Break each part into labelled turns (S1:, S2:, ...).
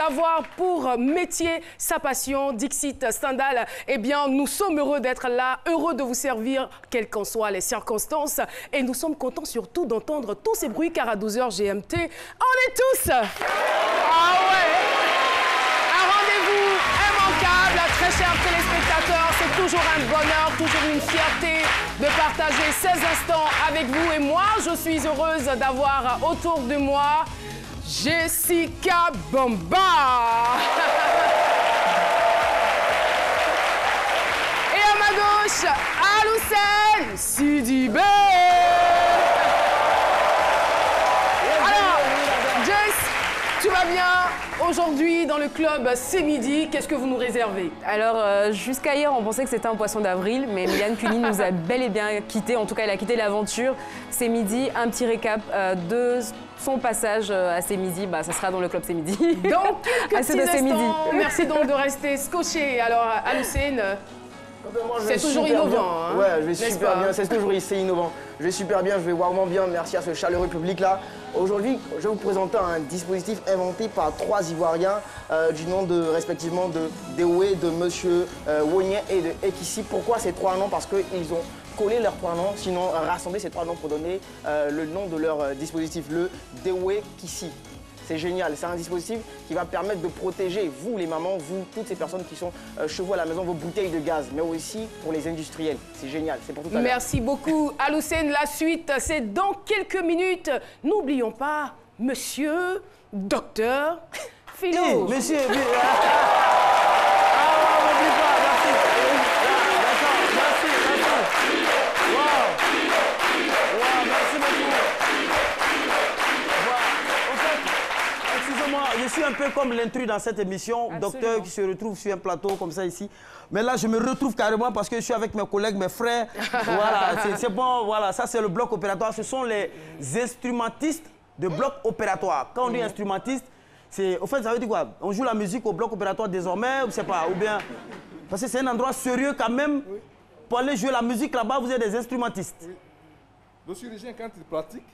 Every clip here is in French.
S1: avoir pour métier sa passion, Dixit Stendhal, eh bien, nous sommes heureux d'être là, heureux de vous servir, quelles qu'en soient les circonstances. Et nous sommes contents surtout d'entendre tous ces bruits, car à 12h GMT, on est tous. Ah ouais. Un rendez-vous immanquable, très chers téléspectateurs. C'est toujours un bonheur, toujours une fierté de partager ces instants avec vous. Et moi, je suis heureuse d'avoir autour de moi Jessica Bamba. Et à ma gauche, Aloussène Sidibé. Alors, Jess, tu vas bien? Aujourd'hui, dans le club C'est Midi, qu'est-ce que vous nous réservez?
S2: Alors, jusqu'à hier, on pensait que c'était un poisson d'avril, mais Mylène Cuny nous a bel et bien quitté. En tout cas, elle a quitté l'aventure. C'est Midi, un petit récap de son passage à C'est Midi. Bah, ça sera dans le club C'est Midi.
S1: Donc, quelques petits instants. Merci donc de rester scotché. Alors, Aloussène, c'est toujours innovant. Hein,
S3: ouais, je vais super bien. C'est toujours ici innovant. Je vais super bien, je vais vraiment bien. Merci à ce chaleureux public-là. Aujourd'hui, je vais vous présenter un dispositif inventé par 3 Ivoiriens du nom respectivement de Dewey, de Monsieur Wonier et de Ekissi. Pourquoi ces 3 noms? Parce qu'ils ont collé leurs 3 noms, sinon rassemblé ces 3 noms pour donner le nom de leur dispositif, le Dewey Kissi. C'est génial, c'est un dispositif qui va permettre de protéger, vous les mamans, vous, toutes ces personnes qui sont chez vous à la maison, vos bouteilles de gaz, mais aussi pour les industriels. C'est génial, c'est pour tout à l'heure.
S1: Merci beaucoup, Aloussène. La suite, c'est dans quelques minutes. N'oublions pas, monsieur, docteur Philo.
S4: Hey, monsieur, n'oublie pas, merci. Merci beaucoup. Excusez-moi, je suis un peu comme l'intrus dans cette émission, docteur qui se retrouve sur un plateau comme ça ici. Mais là, je me retrouve carrément parce que je suis avec mes collègues, mes frères. Voilà, c'est bon, voilà, ça c'est le bloc opératoire. Ce sont les instrumentistes de bloc opératoire. Quand on dit instrumentiste, c'est, au fait, ça veut dire quoi? On joue la musique au bloc opératoire désormais, ou je sais pas, ou bien... Parce que c'est un endroit sérieux quand même. Oui. Pour aller jouer la musique là-bas, vous êtes des instrumentistes. Oui.
S5: Le chirurgien, quand il pratique,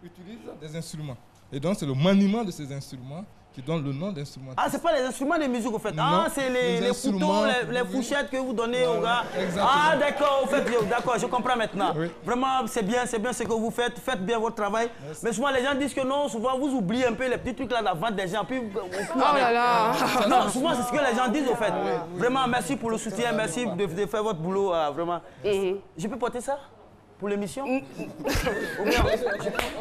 S5: utilise des instruments. Et donc, c'est le maniement de ces instruments qui donne le nom d'instrument.
S4: Ah, c'est pas les instruments de musique, au fait. Ah, c'est les couteaux, les fourchettes que vous donnez aux gars. Exactement. Ah, d'accord, au fait, d'accord, je comprends maintenant. Oui. Vraiment, c'est bien ce que vous faites. Faites bien votre travail. Merci. Mais souvent, les gens disent que non, souvent, vous oubliez un peu les petits trucs là, la vente des gens. Puis,
S1: oh là là.
S4: Non, souvent, c'est ce que les gens disent, au fait. Vraiment, merci pour le soutien, merci de faire votre boulot, vraiment. Je peux porter ça pour l'émission?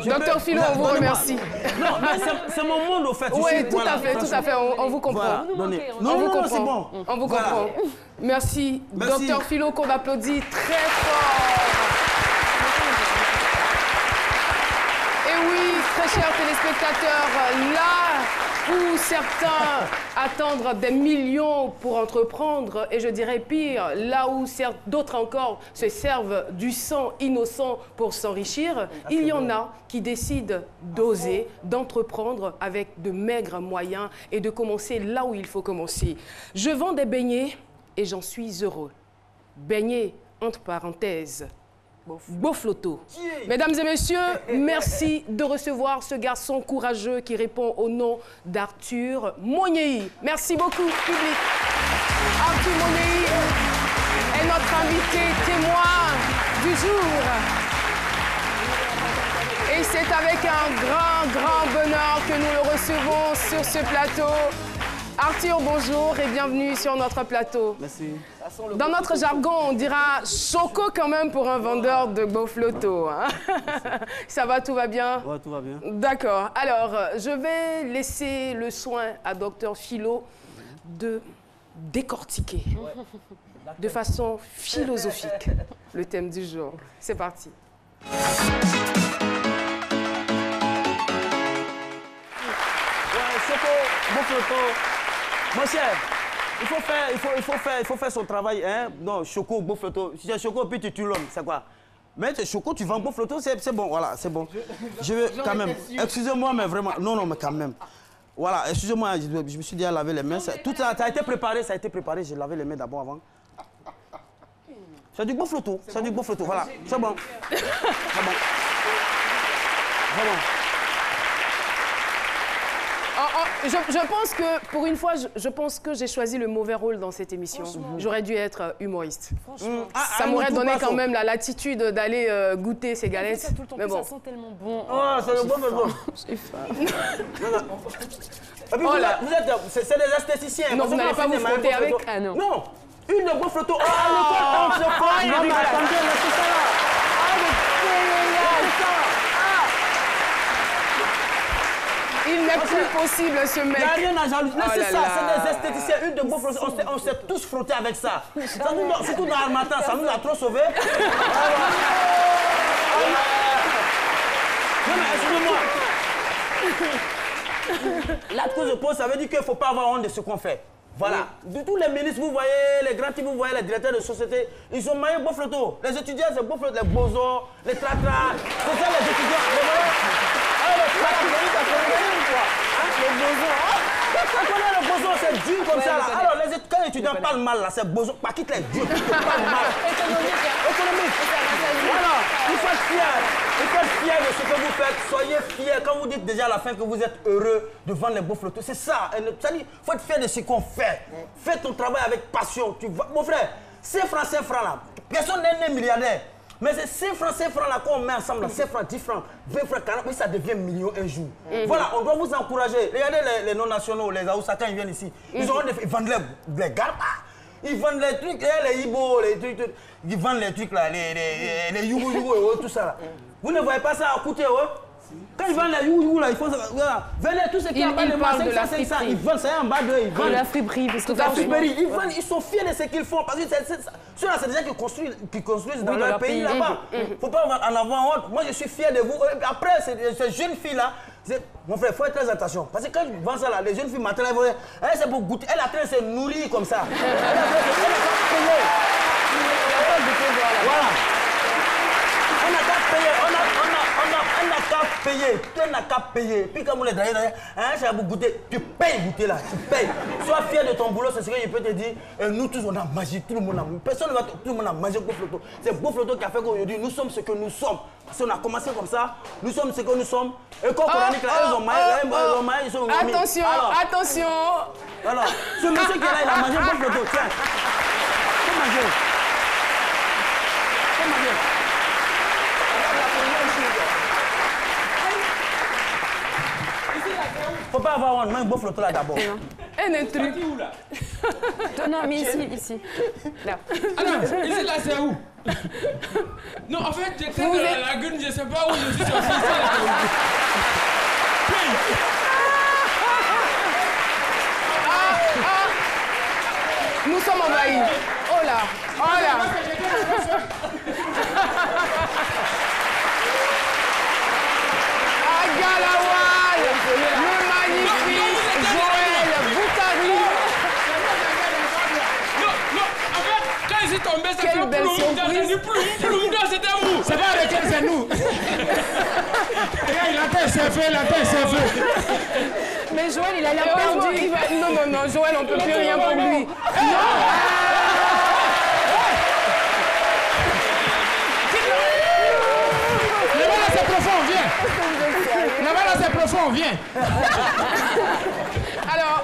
S1: Docteur Philo, on vous remercie.
S4: Non, mais c'est mon monde, au fait.
S1: Oui, tout à fait, on vous comprend.
S4: Voilà, non, c'est bon.
S1: On vous comprend. Merci, Docteur Philo, qu'on applaudit très fort. Et oui, très chers téléspectateurs, là où certains attendent des millions pour entreprendre, et je dirais pire, là où d'autres encore se servent du sang innocent pour s'enrichir, il y en a qui décident d'oser, d'entreprendre avec de maigres moyens et de commencer là où il faut commencer. Je vends des beignets et j'en suis heureux. Beignets, entre parenthèses, Bofloto. Mesdames et messieurs, merci de recevoir ce garçon courageux qui répond au nom d'Arthur Mognei. Merci beaucoup, public. Arthur Mognei est notre invité témoin du jour. Et c'est avec un grand bonheur que nous le recevons sur ce plateau. Arthur, bonjour et bienvenue sur notre plateau.
S4: Merci.
S1: Dans notre jargon, on dira choco quand même pour un vendeur de Bofloto. Hein. Ça va, tout va bien?
S4: Ouais, tout va bien.
S1: D'accord. Alors, je vais laisser le soin à Docteur Philo de décortiquer de façon philosophique le thème du jour. C'est parti.
S4: Choco, Bofloto. Mon cher, il faut faire son travail, hein. Non, Choco, Bofloto. Si c'est Choco, puis tu l'homme, c'est quoi? Mais c'est Choco, tu vends Bofloto, c'est bon, voilà, c'est bon. Je veux quand même, excusez-moi, mais vraiment, non, mais quand même. Voilà, excusez-moi, je me suis déjà lavé les mains. Tout ça a été préparé, j'ai lavé les mains d'abord avant. C'est du Bofloto, voilà, c'est bon. C'est bon.
S1: Je pense que, pour une fois, je pense que j'ai choisi le mauvais rôle dans cette émission. J'aurais dû être humoriste.
S2: Franchement.
S1: Ça m'aurait donné quand même la latitude d'aller goûter ces galettes.
S2: Ça tout le temps,
S1: Mais bon.
S2: ça sent tellement bon.
S4: Oh, c'est le bon, mais bon.
S1: J'ai faim.
S4: Et puis vous êtes, c'est des esthéticiens.
S1: Non, vous n'allez pas vous frotter avec.
S2: Ah non.
S4: Non, une de vos photos. Ah, on se frotte. Non, mais attendez, laissez ça là.
S1: Il n'est plus possible, ce mec.
S4: Il n'y a rien à jalouser.
S1: Oh
S4: C'est
S1: là
S4: ça,
S1: là.
S4: c'est des esthéticiens. Une de vos photos, on s'est tous frottés avec ça. Surtout dans le matin, ça nous a trop sauvés. Non, mais excusez-moi. L'acte que je pose, ça veut dire qu'il ne faut pas avoir honte de ce qu'on fait. Voilà. De tous les ministres, vous voyez, les grands types, vous voyez, les directeurs de société, ils sont maillés beau photo. Les étudiants, c'est beau photo, les bozos, les tratras. C'est ça, les étudiants. Vous voyez? Les tratras, vous connaissez quoi? Les bozos. Vous connaissez le bozo, c'est dur comme ça là. Alors, quand les étudiants parlent mal là, c'est bozo. Pas quitte les durs. Parlent mal. Économique. Voilà. Il faut être fier. Il faut être fier de ce que vous faites. Soyez fiers. Quand vous dites déjà à la fin que vous êtes heureux de vendre les beaux photos, c'est ça. Il faut être fier de ce qu'on fait. Fais ton travail avec passion. Mon frère, ces francs là, personne n'est milliardaire. Mais c'est 5 francs là qu'on met ensemble, 5 francs, 10 francs, 20 francs, 40, mais ça devient million un jour. Voilà, on doit vous encourager. Regardez les non-nationaux, les Aoussa, quand ils viennent ici, ils vendent les gars, ils vendent les trucs, les Ibo, les trucs, ils vendent les trucs là, les Yugo et tout ça là. Vous ne voyez pas ça à côté, quand ils vendent les Yugo là, ils font ça. Voilà. Venez, tous ceux qui ont pas de marché, ils vendent ça en bas d'eux. Ils vendent
S2: la friperie, parce que
S4: la friperie, ils sont fiers de ce qu'ils font. Parce que ceux-là, c'est des gens qui construisent dans leur pays là-bas. Il ne faut pas en avoir honte. Moi, je suis fier de vous. Après, ces jeunes filles-là, mon frère, il faut faire très attention. Parce que quand ils vendent ça là, les jeunes filles maintenant, elles vont dire, c'est pour goûter. Elle a train de se nourrir comme ça. Elle a voilà. On n'a qu'à payer, on n'a qu'à payer. Puis comme on est derrière, c'est pour goûter. Tu payes goûter là, tu payes. Sois fier de ton boulot, c'est ce que je peux te dire. Nous tous, on a mangé, tout le monde a mangé. Personne ne va, tout le monde a mangé Beau Photo. C'est Beau Photo qui a fait qu'aujourd'hui, nous sommes ce que nous sommes. Parce qu'on a commencé comme ça, nous sommes ce que nous sommes. Et quand coranique là, ils ont mangé, ils sont
S1: attention, attention.
S4: Alors, ce monsieur qui est là, il a mangé Beau Photo. Tiens, faut manger. Faut manger. Faut pas avoir honte, mange Beau Photo là d'abord.
S1: Un intrus.
S2: Non, mais ici. Là.
S6: Alors, ici là c'est où? Non, en fait, j'étais dans la lagune, je sais pas où je suis sorti.
S1: Nous sommes envahis. Oh là, oh là. Agalawal, le magnifique Joël Boukari.
S6: Non, en fait, quand ils sont tombés, ça
S1: Quelle
S6: fait
S1: belle surprise.
S6: j'ai dit ploum, c'était vous.
S7: C'est pas avec elle, c'est nous. Regarde, la tête s'est fait.
S2: Mais Joël, il a l'air perdu.
S1: Non, Joël, on ne peut plus rien pour lui.
S7: Là-bas, c'est profond, viens. Là-bas, c'est profond, viens.
S1: Alors,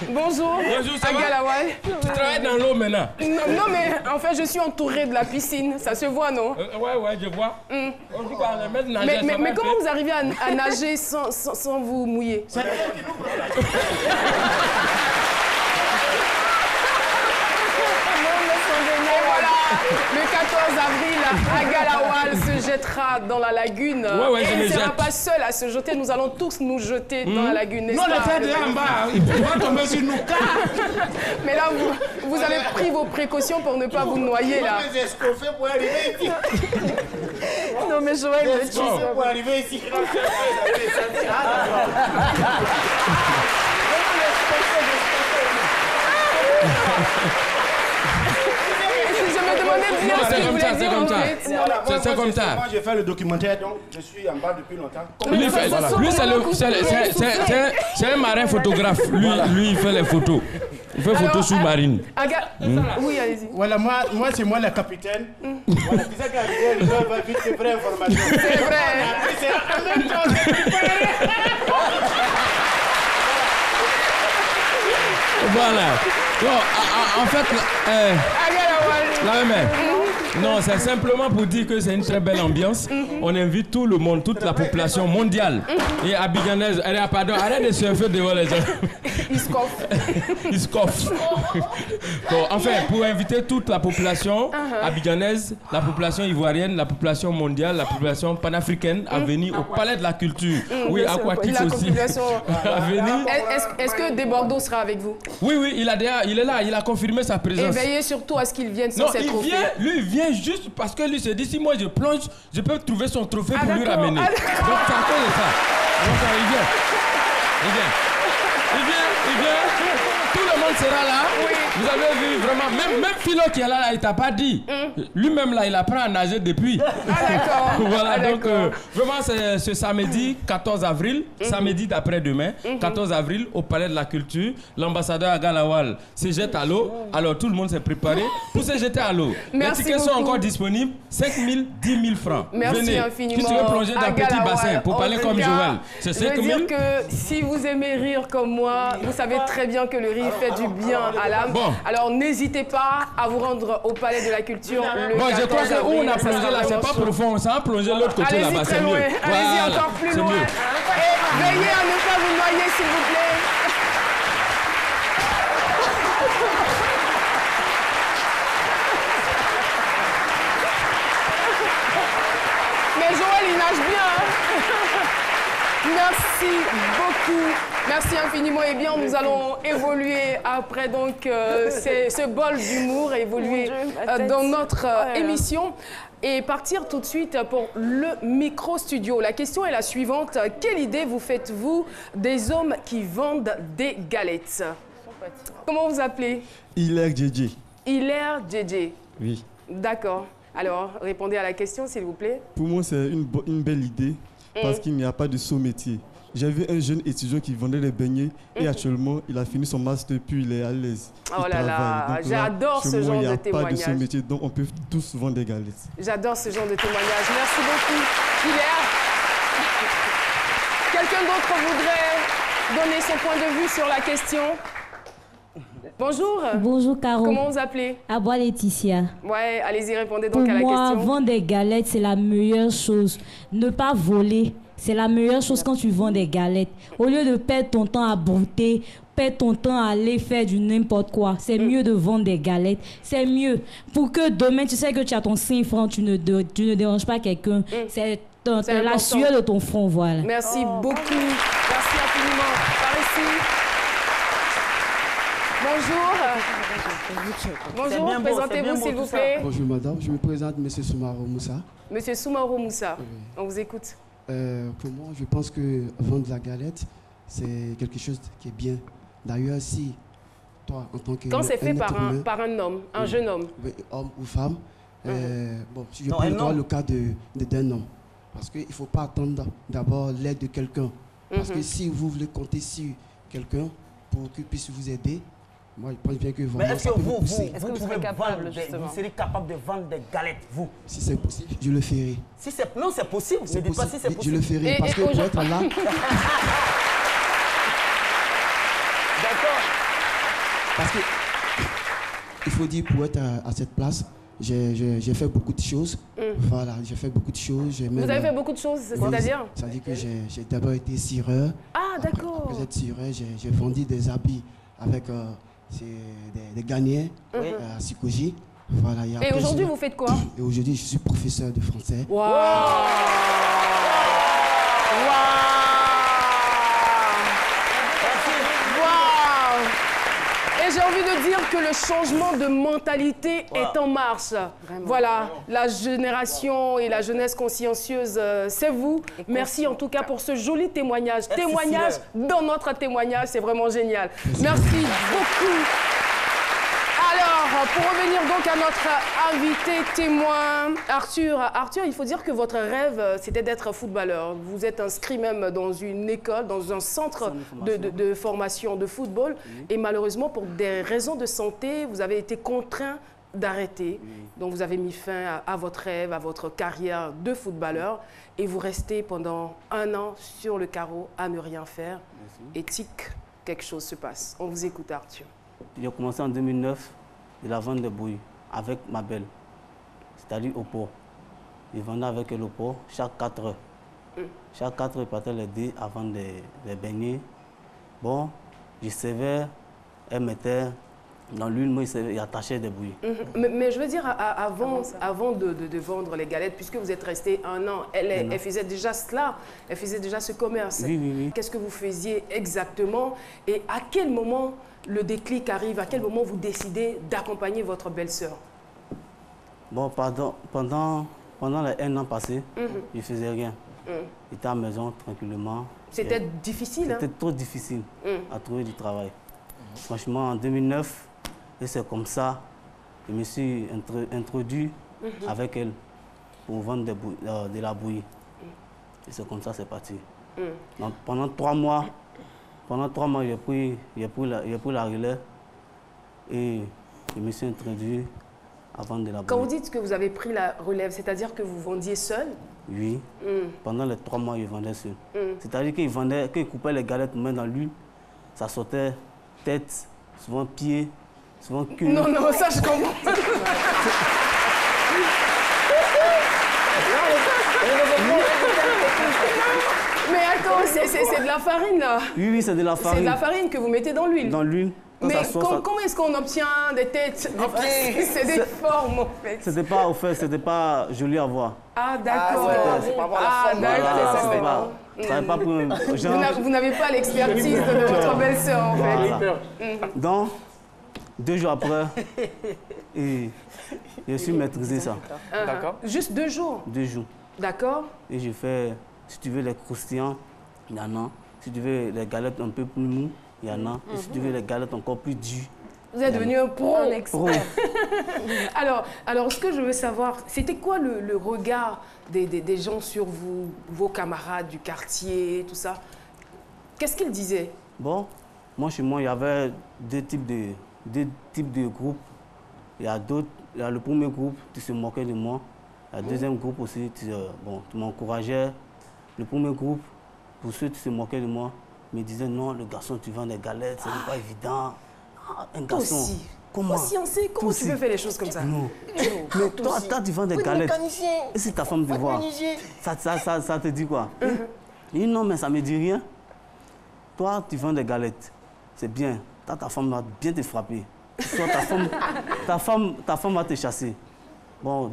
S1: bonjour.
S6: Bonjour, ça va?
S1: Agalawal.
S6: Tu travailles dans l'eau maintenant?
S1: Non, mais en fait, je suis entourée de la piscine. Ça se voit, non?
S6: Ouais, je vois. On dit qu'on va mettre nager.
S1: Mais comment vous arrivez à nager sans vous mouiller? Voilà, le 14 avril, Agalawal se jettera dans la lagune.
S6: Ouais,
S1: et
S6: je
S1: il
S6: me
S1: ne sera
S6: jette.
S1: pas seul à se jeter. Nous allons tous nous jeter dans la lagune, n'est-ce
S7: Non,
S1: pas?
S7: les têtes déjà en bas, ils vont tomber sur nous.
S1: Mais là, vous avez pris vos précautions pour ne pas vous noyer, là.
S7: Les escoffés pour arriver ici.
S1: Non, mais Joël, le tue.
S7: Pour arriver ici.
S1: Je me demandais bien ce qu'il voulait dire en fait.
S6: C'est comme ça.
S7: Moi, j'ai fait le documentaire, donc je suis en bas depuis longtemps.
S6: C'est un marin photographe. Lui, il fait les photos. Il fait photos sous-marines.
S1: Oui, allez-y.
S7: Voilà, moi c'est moi le capitaine. Voilà, c'est ça qui arrive, je dois vite des vraies informations.
S1: C'est vrai.
S7: C'est en même temps, c'est
S6: Voilà. Non, en fait, la même. Non, c'est simplement pour dire que c'est une très belle ambiance. On invite tout le monde, toute la population mondiale. Et abidjanaise, pardon, arrête de surfer devant les gens.
S1: Il se coffre.
S6: Il se coffre. Bon, enfin, pour inviter toute la population abidjanaise, la population ivoirienne, la population mondiale, la population panafricaine à venir au Palais de la Culture. Oui, aquatique aussi. À venir.
S1: Est-ce que Desbordeaux sera avec vous?
S6: Oui, oui, il est là, il a confirmé sa présence.
S1: Et veillez surtout à ce qu'il vienne sur cette trophée.
S6: Lui, il vient juste parce que lui se dit, si moi je plonge, je peux trouver son trophée pour lui ramener. Donc c'est à cause de ça. Donc il vient. Tout le monde sera là. Oui. Vous avez vu vraiment, même Philo qui est là, il t'a pas dit. Lui-même là, il apprend à nager depuis.
S1: Ah d'accord.
S6: Voilà, donc vraiment c'est ce samedi 14 avril, samedi d'après-demain, 14 avril au Palais de la Culture. L'ambassadeur Agalawal se jette à l'eau. Alors tout le monde s'est préparé pour se jeter à l'eau. Les tickets sont encore disponibles, 5 000, 10 000 francs.
S1: Merci
S6: venez.
S1: infiniment.
S6: Si tu veux plonger dans un petit bassin pour parler comme Joël, c'est 5 000.
S1: Je veux dire que si vous aimez rire comme moi, vous savez très bien que le rire fait du bien à l'âme.
S6: Bon.
S1: Alors n'hésitez pas à vous rendre au Palais de la Culture le 14
S6: je crois que où on a
S1: avril,
S6: plongé là, c'est pas profond, ça a plongé de l'autre côté là-bas, c'est mieux.
S1: Allez-y encore plus loin. Et veillez à ne pas vous noyer, s'il vous plaît. Mais Joël, il nage bien. Merci beaucoup. Merci infiniment. Eh bien, nous allons évoluer après donc ce bol d'humour, évoluer dans notre émission et partir tout de suite pour le micro-studio. La question est la suivante. Quelle idée vous faites-vous des hommes qui vendent des galettes? Comment vous appelez?
S8: Hilaire JJ.
S1: Hilaire JJ.
S8: Oui.
S1: D'accord. Alors, répondez à la question, s'il vous plaît.
S8: Pour moi, c'est une belle idée parce qu'il n'y a pas de saut métier. J'ai vu un jeune étudiant qui vendait des beignets et actuellement, il a fini son master puis il est à l'aise.
S1: Oh là là, j'adore ce genre de témoignage.
S8: Il n'y a pas de saut métier, donc on peut tous vendre des galettes.
S1: J'adore ce genre de témoignage. Merci beaucoup, Hilaire. Quelqu'un d'autre voudrait donner son point de vue sur la question? Bonjour.
S9: Bonjour, Caro.
S1: Comment vous appelez?
S9: Aboua Laetitia.
S1: Ouais, allez-y, répondez donc à la
S9: question.
S1: question.
S9: Pour moi, vendre des galettes, c'est la meilleure chose. Ne pas voler, c'est la meilleure chose quand tu vends des galettes. Au lieu de perdre ton temps à brouter, perdre ton temps à aller faire du n'importe quoi, c'est mieux de vendre des galettes. C'est mieux. Pour que demain, tu sais que tu as ton 5 francs, tu ne déranges pas quelqu'un. C'est la sueur de ton front, voilà.
S1: Merci beaucoup. Merci infiniment. Par ici. Bonjour. Bonjour, présentez-vous s'il vous plaît.
S10: Bonjour madame, je me présente M. Soumarou Moussa.
S1: Monsieur Soumarou Moussa, oui. On vous écoute.
S10: Pour moi, je pense que vendre la galette, c'est quelque chose qui est bien. D'ailleurs, si toi, en tant que...
S1: Quand c'est fait par un homme, un jeune homme.
S10: Oui, homme ou femme. Bon, je prends le cas d'un homme. Parce qu'il ne faut pas attendre d'abord l'aide de quelqu'un. Parce que si vous voulez compter sur quelqu'un pour qu'il puisse vous aider, moi, je pense bien que vraiment,
S4: mais est-ce que vous
S10: serez
S4: capable de vendre des galettes, vous?
S10: Si c'est possible, je le ferai.
S4: Non, c'est possible. Ne dites pas si c'est possible.
S10: Je le ferai parce que pour être là...
S4: D'accord.
S10: Parce que, il faut dire, pour être à cette place, j'ai fait beaucoup de choses. Voilà, j'ai fait beaucoup de choses.
S1: Vous avez fait beaucoup de choses, c'est-à-dire?
S10: C'est-à-dire que j'ai d'abord été cireur.
S1: Ah, d'accord.
S10: Après être cireur, j'ai vendu des habits avec... des gagnants à Sikoji. Voilà,
S1: et aujourd'hui, vous faites quoi?
S10: Et aujourd'hui, je suis professeur de français.
S1: Waouh! Et j'ai envie de dire que le changement de mentalité est en marche. Vraiment. Voilà, la génération et la jeunesse consciencieuse, c'est vous. Merci en tout cas pour ce joli témoignage. Témoignage dans notre témoignage, c'est vraiment génial. Merci beaucoup. Alors, pour revenir donc à notre invité témoin, Arthur, il faut dire que votre rêve, c'était d'être footballeur. Vous êtes inscrit même dans une école, dans un centre de formation de football. Et malheureusement, pour des raisons de santé, vous avez été contraint d'arrêter. Donc, vous avez mis fin à votre rêve, à votre carrière de footballeur. Et vous restez pendant 1 an sur le carreau à ne rien faire. Et tic, quelque chose se passe. On vous écoute, Arthur.
S4: j'ai commencé en 2009 de la vente de bouillie avec ma belle, c'est-à-dire au port. Je vendais avec elle au port chaque 4 heures. Chaque 4 heures, je partais l'aider à vendre des beignets. Bon, je servais, elle mettait dans l'huile, moi il attachait des bouillies.
S1: Mais je veux dire, avant de vendre les galettes, puisque vous êtes resté 1 an, elle faisait déjà cela, elle faisait déjà ce commerce.
S4: Oui.
S1: Qu'est-ce que vous faisiez exactement et à quel moment le déclic arrive, à quel moment vous décidez d'accompagner votre belle-sœur?
S4: Bon, pendant les 1 an passé, je ne faisais rien. J'étais à la maison tranquillement.
S1: C'était difficile,
S4: C'était trop difficile à trouver du travail. Franchement, en 2009, et c'est comme ça, je me suis introduit avec elle pour vendre de la bouillie. Et c'est comme ça c'est parti. Donc, pendant 3 mois, j'ai pris la relève et je me suis introduit à vendre de la bouillie.
S1: Quand vous dites que vous avez pris la relève, c'est-à-dire que vous vendiez seul?
S4: Oui. Pendant les 3 mois, je vendais seul. C'est-à-dire qu'il coupait les galettes, main dans l'huile, ça sortait tête, souvent pied, souvent queue.
S1: Non, ça je comprends. Mais attends, c'est de la farine là.
S4: Oui, c'est de la farine.
S1: C'est de la farine que vous mettez dans l'huile.
S4: Dans l'huile.
S1: Mais comment est-ce qu'on obtient des têtes? C'est des formes en fait.
S4: C'était pas joli à voir.
S1: Ah d'accord. Vous n'avez pas l'expertise de votre belle-sœur en fait.
S4: Donc, 2 jours après, je suis maîtrisé ça.
S1: D'accord. Juste 2 jours?
S4: 2 jours.
S1: D'accord.
S4: Et je fais, si tu veux les croustillants, il y en a. Si tu veux les galettes un peu plus mous, il y en a. Et si tu veux les galettes encore plus dures.
S1: Vous êtes devenu un pro. Un expert. alors, ce que je veux savoir, c'était quoi le regard des gens sur vous, vos camarades du quartier, tout ça? Qu'est-ce qu'ils disaient?
S4: Bon, moi, chez moi, il y avait 2 types de groupes. Il y a le premier groupe qui se moquait de moi. Le deuxième groupe aussi, tu m'encourageais. Le premier groupe, pour ceux qui se moquaient de moi, me disaient non, le garçon, tu vends des galettes, ce n'est pas évident. Un garçon.
S1: Aussi.
S4: Comment
S1: Comment tu peux faire les choses comme ça?
S4: Non. Mais toi, tu vends des galettes. Et si ta femme te voit, ça te dit quoi? Il dit non, mais ça ne me dit rien. Toi, tu vends des galettes. C'est bien. Ta femme va bien te frapper. Toi, ta femme va te chasser. Bon.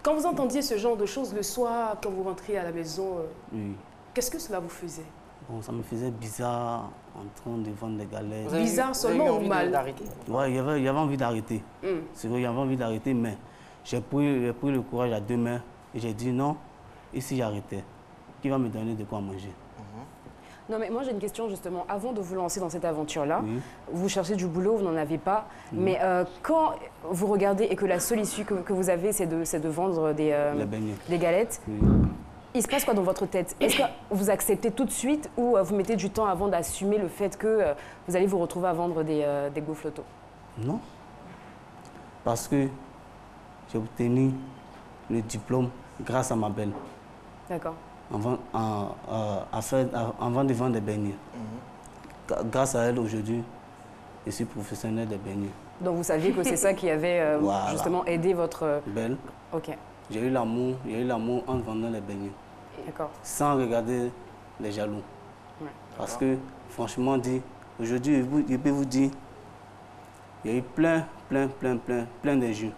S1: Quand vous entendiez ce genre de choses le soir, quand vous rentriez à la maison,
S4: oui.
S1: Qu'est-ce que cela vous faisait?
S4: Bon, ça me faisait bizarre en train de vendre des galettes.
S1: Bizarre seulement ou mal?
S4: Oui, il y avait envie d'arrêter. C'est vrai, il y avait envie d'arrêter, mais j'ai pris le courage à 2 mains et j'ai dit non, et si j'arrêtais, qui va me donner de quoi manger?
S2: Non, mais moi j'ai une question justement. Avant de vous lancer dans cette aventure-là, vous cherchez du boulot, vous n'en avez pas. Mais quand vous regardez et que la seule issue que vous avez, c'est de vendre des galettes, il se passe quoi dans votre tête? Est-ce que vous acceptez tout de suite ou vous mettez du temps avant d'assumer le fait que vous allez vous retrouver à vendre des gaufres Lotto?
S4: Non. Parce que j'ai obtenu le diplôme grâce à ma belle.
S2: D'accord.
S4: Avant de vendre des beignets. Grâce à elle, aujourd'hui, je suis professionnel des beignets.
S2: Donc vous saviez que c'est ça qui avait
S4: voilà.
S2: justement aidé votre...
S4: Belle.
S2: Ok.
S4: J'ai eu l'amour en vendant les beignets.
S2: D'accord.
S4: Sans regarder les jaloux.
S2: Ouais.
S4: Parce que, franchement dit, aujourd'hui, je peux vous dire, il y a eu plein de jus.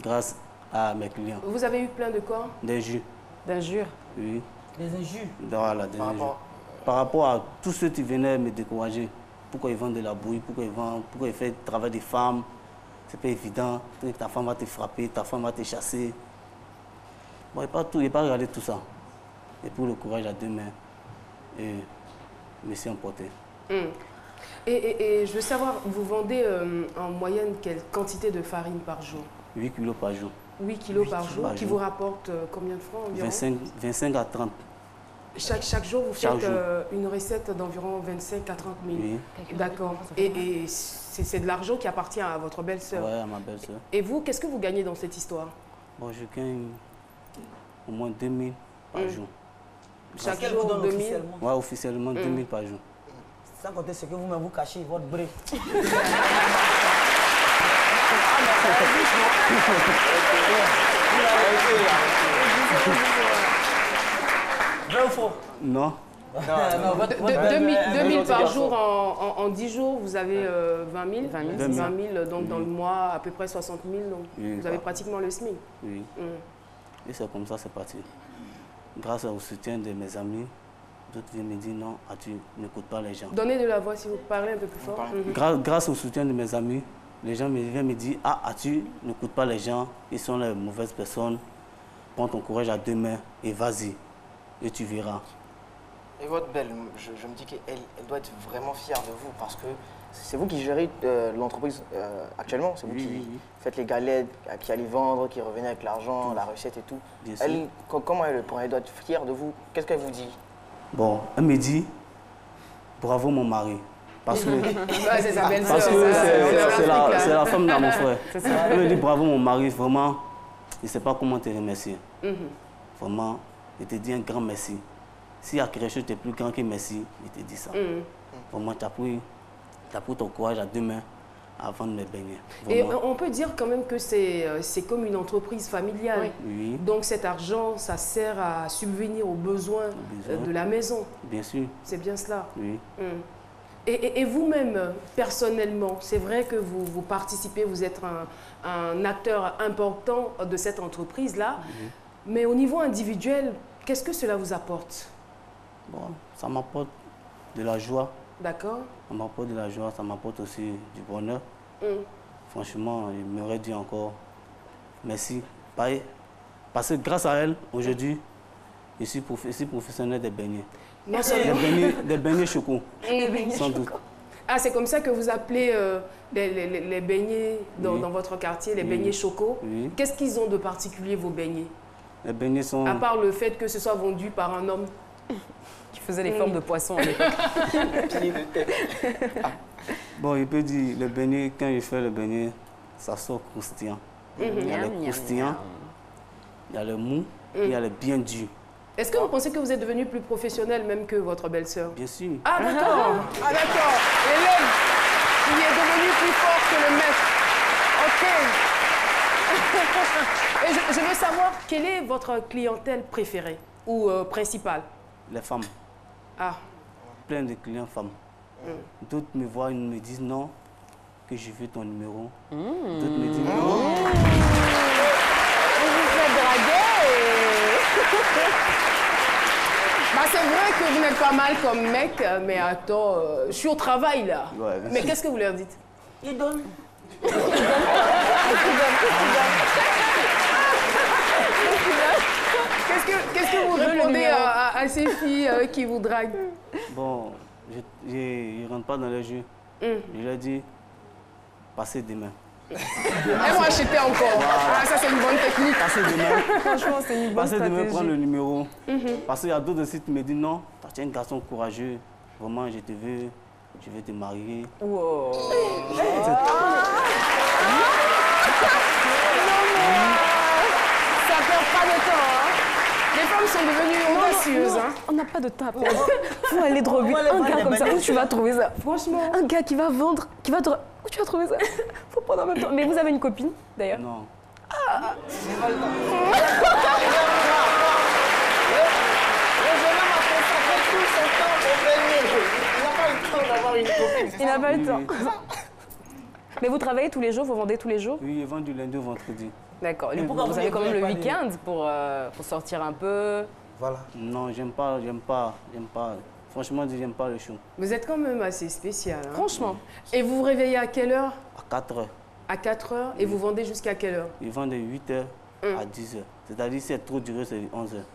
S4: Grâce à mes clients.
S1: Vous avez eu plein de quoi?
S4: Des jus.
S2: D'injures?
S4: Oui.
S11: Des injures?
S4: Voilà, des injures. Par rapport à tous ceux qui venaient me décourager, pourquoi ils vendent de la bouillie, pourquoi ils font le travail des femmes, c'est pas évident, ta femme va te frapper, ta femme va te chasser. Bon, il n'y a pas regardé tout ça. Et pour le courage à 2 mains, et je me suis emporté.
S1: Et je veux savoir, vous vendez en moyenne quelle quantité de farine par jour?
S4: 8 kilos par jour.
S1: 8 kilos par jour, qui vous rapporte combien de francs environ?
S4: 25 à 30.
S1: Chaque jour, vous faites une recette d'environ 25 à 30 000.
S4: Oui.
S1: D'accord. Et c'est de l'argent qui appartient à votre belle-sœur?
S4: Oui, à ma belle-sœur.
S1: Et vous, qu'est-ce que vous gagnez dans cette histoire?
S4: Bon, je gagne au moins 2 000 par jour.
S1: Chaque jour, 2 000?
S4: Oui, officiellement 2 000 par jour. Sans compter ce que vous-même vous cachez, votre bré. Vrai ou faux?
S3: Non.
S4: Non,
S1: 2000 par jour en 10 jours, vous avez 20 000. 20 000, donc dans le mois, à peu près 60 000. Donc
S3: Oui,
S1: vous avez pratiquement le SMIC.
S3: Oui. Et c'est comme ça, c'est parti. Grâce au soutien de mes amis, d'autres viennent me dire non, tu n'écoutes pas les gens.
S1: Donnez de la voix si vous parlez un peu plus fort.
S3: Grâce au soutien de mes amis, les gens viennent me dire tu n'écoutes pas les gens, ils sont les mauvaises personnes. Prends ton courage à deux mains et vas-y, et tu verras.
S11: Et votre belle, je me dis qu'elle doit être vraiment fière de vous parce que c'est vous qui gérez l'entreprise actuellement. C'est vous qui faites les galettes, qui allez vendre, qui revenez avec l'argent, la recette et tout. Elle, comment elle doit être fière de vous? Qu'est-ce qu'elle vous dit?
S3: Bon, elle me dit bravo mon mari. Parce que
S1: c'est sa belle-sœur.
S3: Parce que c'est la femme de mon frère. Elle me dit bravo mon mari, vraiment, je ne sais pas comment te remercier. Vraiment, je te dis un grand merci. S'il y a quelque chose de plus grand que merci, je te dis ça. Vraiment, tu as pris ton courage à deux mains avant de me baigner.
S1: Vraiment. Et on peut dire quand même que c'est comme une entreprise familiale.
S3: Oui.
S1: Donc cet argent, ça sert à subvenir aux besoins de la maison.
S3: Bien sûr.
S1: C'est bien cela.
S3: Oui.
S1: Et vous-même, personnellement, c'est vrai que vous participez, vous êtes un acteur important de cette entreprise-là. Mais au niveau individuel, qu'est-ce que cela vous apporte?
S3: Bon, ça m'apporte de la joie.
S1: D'accord.
S3: Ça m'apporte de la joie, ça m'apporte aussi du bonheur. Franchement, il m'aurait dit encore merci. Parce que grâce à elle, aujourd'hui, je suis professionnel des beignets.
S1: Non seulement...
S3: Des beignets choco, sans doute.
S1: Ah, c'est comme ça que vous appelez les beignets dans votre quartier, les beignets choco. Qu'est-ce qu'ils ont de particulier, vos beignets?
S3: Les beignets sont...
S1: À part le fait que ce soit vendu par un homme
S2: qui faisait les formes de poisson à l'époque.
S3: Bon, il peut dire, le beignet, quand il fait le beignet, ça sort croustillant. Il y a le croustillant, il y a le mou, il y a le bien dur.
S1: Est-ce que vous pensez que vous êtes devenu plus professionnel même que votre belle-sœur?
S3: Bien sûr.
S1: Ah d'accord. Ah d'accord. L'élève, il est devenu plus fort que le maître. Ok. Et je veux savoir, quelle est votre clientèle préférée ou principale?
S3: Les femmes.
S1: Ah.
S3: Plein de clients femmes. D'autres me voient, ils me disent non, que je veux ton numéro. D'autres me disent non.
S1: Vous vous faites draguer. Bah, c'est vrai que vous n'êtes pas mal comme mec, mais attends, je suis au travail là.
S3: Ouais,
S1: mais qu'est-ce que vous leur dites?
S4: Il donne.
S1: Qu'est-ce que vous répondez à ces filles qui vous draguent?
S3: Bon, je ne rentre pas dans le jeu. Je leur dis, passez demain.
S1: Elles vont acheter encore. Ah, ça c'est une bonne technique.
S3: Passez demain.
S2: Franchement, c'est une bonne stratégie.
S3: Passez demain, prendre le numéro. Parce qu'il y a d'autres sites qui me disent non, tu es un garçon courageux. Vraiment, je te veux, je vais te marier.
S2: Wow.
S1: Ça perd pas de temps, hein. Les femmes sont devenues audacieuses. Hein.
S2: On n'a pas de temps à perdre. Faut aller droit au but. Un gars comme ça, où tu vas trouver ça?
S1: Franchement.
S2: Un gars qui va vendre, où tu vas trouver ça? Faut prendre en même temps. Mais vous avez une copine, d'ailleurs?
S3: Non.
S2: Ah. Il n'a pas le temps. Mais vous travaillez tous les jours, vous vendez tous les jours?
S3: Oui, je vends du lundi au vendredi.
S2: D'accord. Vous avez quand même le week-end pour sortir un peu?
S3: Voilà. Non, j'aime pas. Franchement, j'aime pas le show.
S1: Vous êtes quand même assez spécial. Hein.
S2: Franchement.
S1: Et vous vous réveillez à quelle heure?
S3: À 4 heures.
S1: À 4 heures? Et vous vendez jusqu'à quelle heure?
S3: Ils vendent de 8 heures à 10 heures. C'est-à-dire, si c'est trop duré, c'est 11 heures.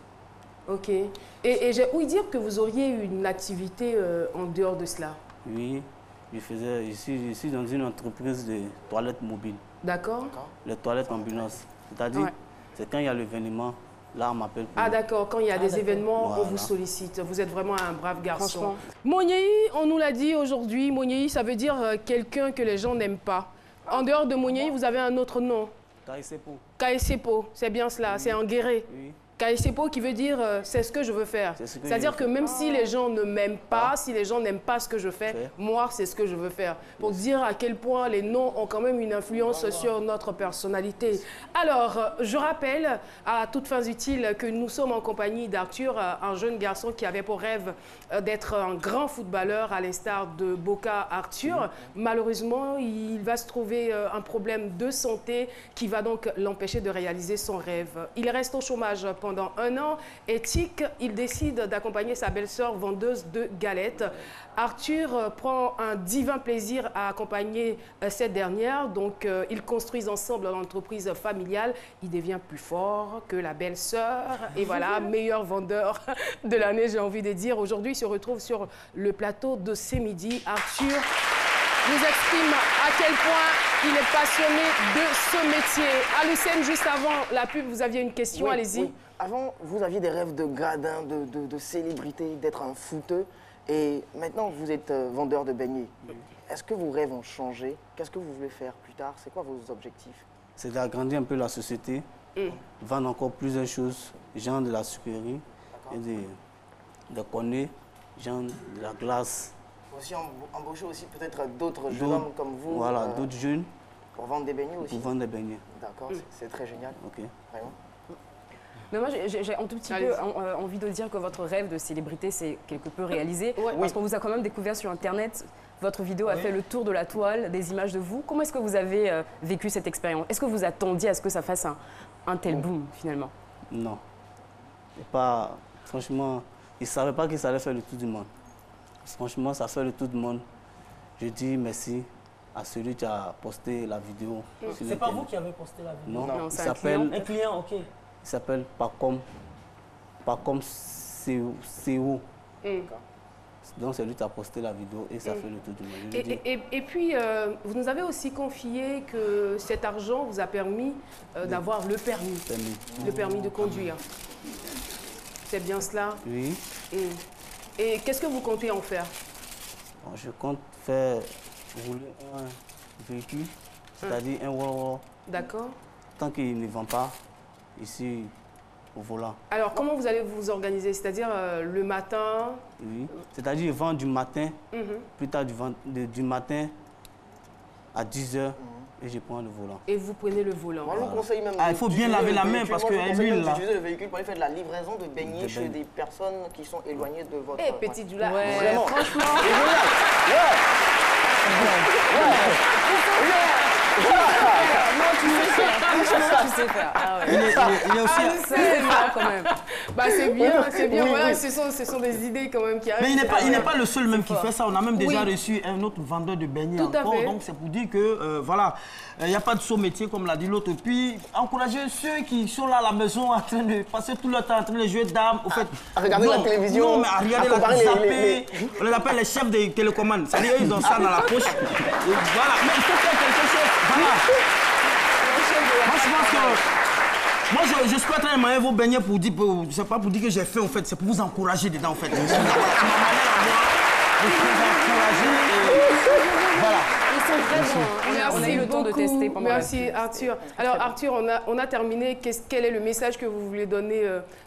S1: Ok. Et j'ai ouï dire que vous auriez une activité en dehors de cela.
S3: Oui, je suis dans une entreprise de toilettes mobiles.
S1: D'accord.
S3: Les toilettes ambulance. C'est-à-dire, c'est quand il y a l'événement, là on m'appelle.
S1: Ah d'accord, quand il y a des événements,
S3: voilà.
S1: On vous sollicite. Vous êtes vraiment un brave garçon. Monyei, on nous l'a dit aujourd'hui, Monyei, ça veut dire quelqu'un que les gens n'aiment pas. En dehors de Monyei, vous avez un autre nom.
S3: Kaesepo.
S1: Kaesepo, c'est bien cela, c'est en guéré.
S3: Oui.
S1: Kaisepo qui veut dire c'est ce que je veux faire. C'est-à-dire que même si les gens ne m'aiment pas, si les gens n'aiment pas ce que je fais, moi c'est ce que je veux faire. Pour dire à quel point les noms ont quand même une influence sur notre personnalité. Alors, je rappelle à toutes fins utiles que nous sommes en compagnie d'Arthur, un jeune garçon qui avait pour rêve d'être un grand footballeur à l'instar de Boca Arthur. Malheureusement, il va se trouver un problème de santé qui va donc l'empêcher de réaliser son rêve. Il reste au chômage pendant 1 an et tic, il décide d'accompagner sa belle-sœur vendeuse de galettes. Arthur prend un divin plaisir à accompagner cette dernière, donc ils construisent ensemble l'entreprise familiale. Il devient plus fort que la belle-sœur et voilà, meilleur vendeur de l'année, j'ai envie de dire. Aujourd'hui, il se retrouve sur le plateau de C'est Midi. Arthur nous exprime à quel point il est passionné de ce métier. Aloucène, juste avant la pub, vous aviez une question, allez-y.
S11: Oui. Avant, vous aviez des rêves de gradin, de célébrité, d'être un footeux. Et maintenant, vous êtes vendeur de beignets. Est-ce que vos rêves ont changé? Qu'est-ce que vous voulez faire plus tard? C'est quoi vos objectifs?
S4: C'est d'agrandir un peu la société, vendre encore plusieurs choses, genre de la sucrerie, et de conner, genre de la glace.
S11: Aussi embaucher aussi peut-être d'autres jeunes hommes comme vous.
S4: Voilà, d'autres jeunes.
S11: Pour vendre des beignets aussi.
S4: Pour vendre des beignets.
S11: D'accord, c'est très génial.
S4: Ok.
S11: Vraiment.
S2: Mais moi, j'ai un tout petit peu envie de dire que votre rêve de célébrité s'est quelque peu réalisé. Parce qu'on vous a quand même découvert sur Internet. Votre vidéo a fait le tour de la toile, des images de vous. Comment est-ce que vous avez vécu cette expérience? Est-ce que vous attendiez à ce que ça fasse un tel boom, finalement?
S4: Non. Pas, franchement, ils ne savaient pas que ça allait faire le tour du monde. Franchement, ça fait le tour du monde. Je dis merci à celui qui a posté la vidéo.
S12: C'est pas vous qui avez posté la vidéo?
S4: Non, il s'appelle...
S12: Un client, ok.
S4: Il s'appelle Pacom CO. Donc c'est lui qui a posté la vidéo et ça fait le tour du monde.
S1: Et puis, vous nous avez aussi confié que cet argent vous a permis d'avoir le permis. Le permis de conduire. C'est bien cela?
S4: Oui.
S1: Et qu'est-ce que vous comptez en faire?
S4: Bon, je compte faire rouler un véhicule, c'est-à-dire un Volvo.
S1: D'accord.
S4: Tant qu'il ne vend pas ici au volant.
S1: Alors, comment vous allez vous organiser? C'est-à-dire le matin?
S4: Oui, c'est-à-dire je vends du matin, plus tard du matin à 10h et je prends le volant.
S1: Et vous prenez le volant.
S11: Moi, je vous conseille même
S4: il faut bien laver la main parce que l'huile là.
S11: Utiliser le véhicule pour aller faire de la livraison de beignets chez des personnes qui sont éloignées de votre...
S1: Eh, petit Doula,
S11: vraiment.
S1: Franchement.
S2: Non, tu sais faire. Franchement, tu sais faire. Ah ouais.
S4: Il est aussi...
S2: c'est fort quand même.
S1: Bah, c'est bien, c'est bien. Voilà, ce sont des idées quand même qui arrivent.
S4: Mais il n'est pas le seul même qui fait ça. On a même déjà reçu un autre vendeur de beignets encore. Donc c'est pour dire que voilà, il n'y a pas de saut métier comme l'a dit l'autre. Et puis encourager ceux qui sont là à la maison en train de passer tout le temps en train de jouer d'armes. Au fait,
S11: à regarder la télévision.
S4: Non, mais à regarder la télévision. On les appelle les chefs des télécommandes. C'est-à-dire ils ont ça dans la poche. Et voilà, mais il faut faire quelque chose. Voilà. Moi je pense que... Moi je souhaite un vos beignets pour dire, c'est pas pour dire que j'ai fait en fait, c'est pour vous encourager dedans en fait. C'est ma manière à moi de vous encourager. Voilà.
S2: Ils sont très bons. On a eu le temps de tester pendant
S1: Merci Arthur. Alors Arthur, on a terminé. Quel est le message que vous voulez donner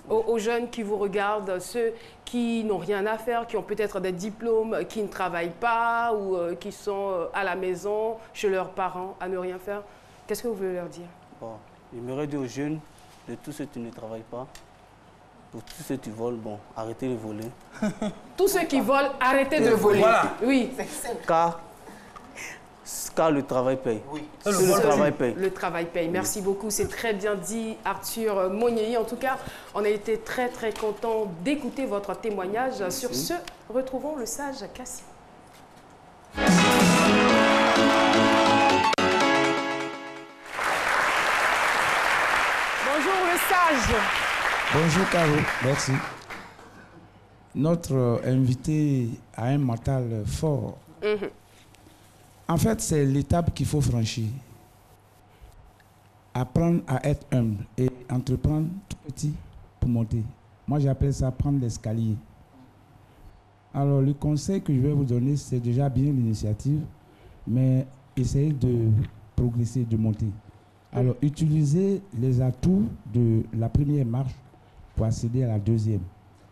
S1: aux jeunes qui vous regardent, ceux qui n'ont rien à faire, qui ont peut-être des diplômes, qui ne travaillent pas ou qui sont à la maison, chez leurs parents, à ne rien faire? Qu'est-ce que vous voulez leur dire?
S4: Bon, j'aimerais dire aux jeunes, de tous ceux qui ne travaillent pas, pour tous ceux qui volent, bon, arrêtez de voler.
S1: Tous ceux qui volent, arrêtez de voler.
S4: Voilà.
S1: Oui.
S4: Car le travail paye.
S11: Oui.
S4: Le travail paye.
S1: Le travail paye. Merci beaucoup. C'est très bien dit, Arthur Monieri. En tout cas, on a été très, très contents d'écouter votre témoignage. Merci. Sur ce, retrouvons le sage Cassie. Bonjour, le sage.
S13: Bonjour, Caro. Merci. Notre invité a un mental fort. En fait, c'est l'étape qu'il faut franchir. Apprendre à être humble et entreprendre tout petit pour monter. Moi, j'appelle ça prendre l'escalier. Alors, le conseil que je vais vous donner, c'est déjà bien l'initiative, mais essayez de progresser, de monter. Alors, utilisez les atouts de la première marche pour accéder à la deuxième.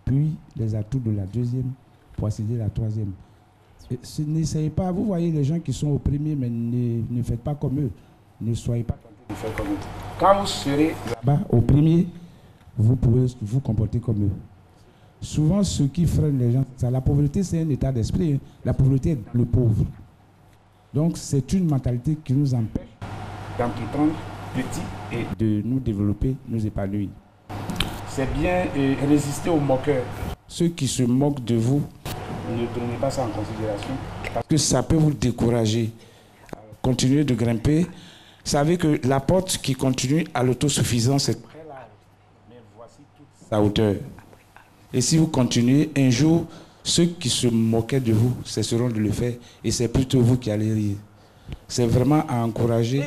S13: Puis les atouts de la deuxième pour accéder à la troisième. N'essayez pas, vous voyez les gens qui sont au premier, mais ne faites pas comme eux. Ne soyez pas tentés de faire comme eux. Quand vous serez là-bas au premier, vous pouvez vous comporter comme eux. Souvent, ce qui freine les gens, la pauvreté, c'est un état d'esprit. Hein. La pauvreté est dans le pauvre. Donc, c'est une mentalité qui nous empêche d'entreprendre petit et de nous développer, nous épanouir. C'est bien résister aux moqueurs. Ceux qui se moquent de vous, ne prenez pas ça en considération parce que ça peut vous décourager. Continuez de grimper. Vous savez que la porte qui continue à l'autosuffisance est très large, mais voici toute sa hauteur. Et si vous continuez, un jour, ceux qui se moquaient de vous cesseront de le faire et c'est plutôt vous qui allez rire. C'est vraiment à encourager.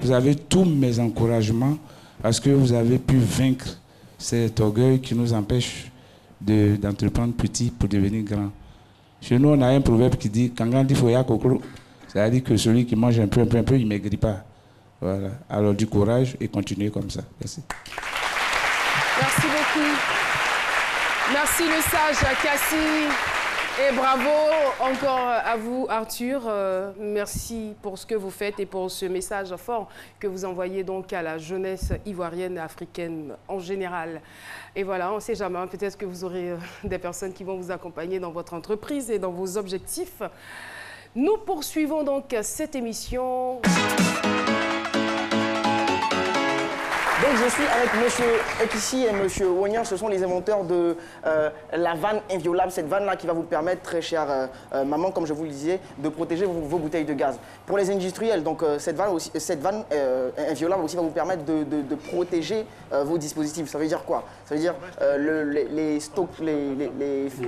S13: Vous avez tous mes encouragements parce que vous avez pu vaincre cet orgueil qui nous empêche d'entreprendre petit pour devenir grand. Chez nous, on a un proverbe qui dit « Quand il faut y avoir c'est-à-dire que celui qui mange un peu, il ne maigrit pas. Voilà. Alors du courage et continuez comme ça. Merci.
S1: Merci beaucoup. Merci le sage Cassie. Et bravo encore à vous, Arthur. Merci pour ce que vous faites et pour ce message fort que vous envoyez donc à la jeunesse ivoirienne et africaine en général. Et voilà, on ne sait jamais, peut-être que vous aurez des personnes qui vont vous accompagner dans votre entreprise et dans vos objectifs. Nous poursuivons donc cette émission.
S3: Donc je suis avec M. Ekissi et M. Wognan, ce sont les inventeurs de la vanne inviolable, cette vanne-là qui va vous permettre, très chère maman, comme je vous le disais, de protéger vos bouteilles de gaz. Pour les industriels, donc cette vanne inviolable aussi va vous permettre de protéger vos dispositifs. Ça veut dire quoi? Ça veut dire les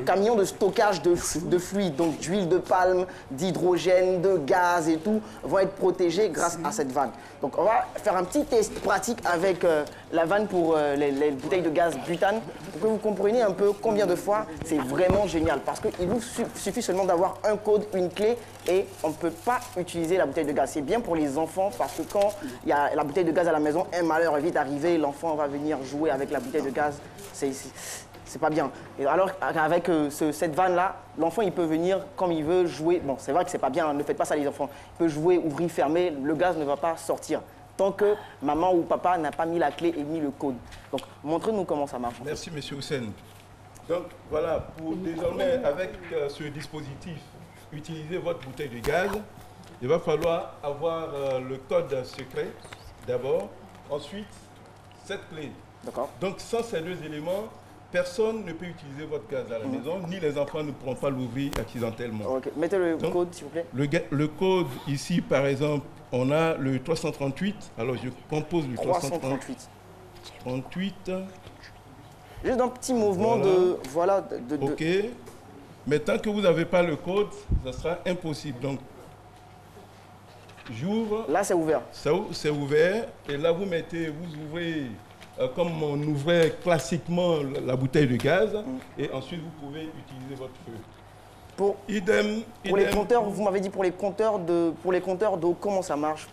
S3: camions de stockage de fluides, donc d'huile de palme, d'hydrogène, de gaz et tout, vont être protégés grâce à cette vanne. Donc on va faire un petit test pratique avec la vanne pour les bouteilles de gaz butane pour que vous compreniez un peu combien de fois c'est vraiment génial. Parce qu'il vous suffit seulement d'avoir un code, une clé et on ne peut pas utiliser la bouteille de gaz. C'est bien pour les enfants parce que quand il y a la bouteille de gaz à la maison, un malheur est vite arrivé, l'enfant va venir jouer avec la bouteille de gaz. C'est pas bien. Et alors avec cette vanne-là, l'enfant il peut venir comme il veut jouer. Bon, c'est vrai que c'est pas bien, ne faites pas ça les enfants. Il peut jouer, ouvrir, fermer, le gaz ne va pas sortir tant que maman ou papa n'a pas mis la clé et mis le code. Donc, montrez-nous comment ça marche.
S5: Merci, M. Hussein. Donc, voilà, pour désormais, avec ce dispositif, utiliser votre bouteille de gaz, il va falloir avoir le code secret, d'abord. Ensuite, cette clé. D'accord. Donc, sans ces deux éléments, personne ne peut utiliser votre gaz à la maison, ni les enfants ne pourront pas l'ouvrir accidentellement. Okay.
S3: Mettez le code, s'il vous plaît.
S5: Le code, ici, par exemple, on a le 338. Alors, je compose le 338. 38.
S3: Juste un petit mouvement de... Voilà.
S5: OK. Mais tant que vous n'avez pas le code, ça sera impossible. Donc, j'ouvre.
S3: Là, c'est ouvert.
S5: C'est ouvert. Et là, vous ouvrez... comme on ouvrait classiquement la bouteille de gaz, et ensuite vous pouvez utiliser votre feu.
S3: Pour les compteurs, vous m'avez dit pour les compteurs d'eau, comment ça marche?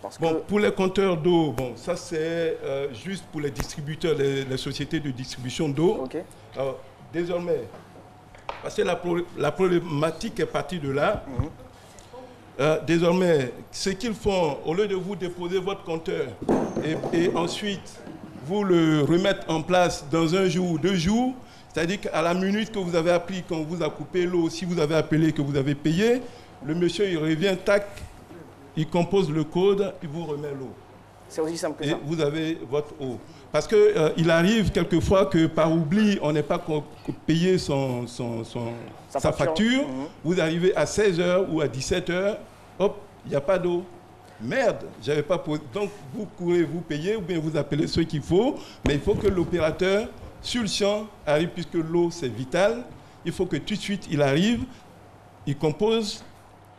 S5: Pour les compteurs d'eau, ça c'est juste pour les distributeurs, les sociétés de distribution d'eau. Okay. Alors, désormais, parce que la problématique est partie de là, désormais, ce qu'ils font, au lieu de vous déposer votre compteur et ensuite vous le remettre en place dans un jour ou 2 jours, c'est-à-dire qu'à la minute que vous avez appris, quand on vous a coupé l'eau, si vous avez appelé que vous avez payé, le monsieur il revient, tac, il compose le code, il vous remet l'eau.
S3: C'est aussi simple que ça.
S5: Et vous avez votre eau. Parce qu'il arrive quelquefois que par oubli, on n'ait pas payé sa facture. Vous arrivez à 16h ou à 17h, hop, il n'y a pas d'eau. Merde, j'avais pas posé. Donc vous courez, vous payez ou bien vous appelez ceux qu'il faut, mais il faut que l'opérateur sur le champ arrive puisque l'eau c'est vital. Il faut que tout de suite il arrive, il compose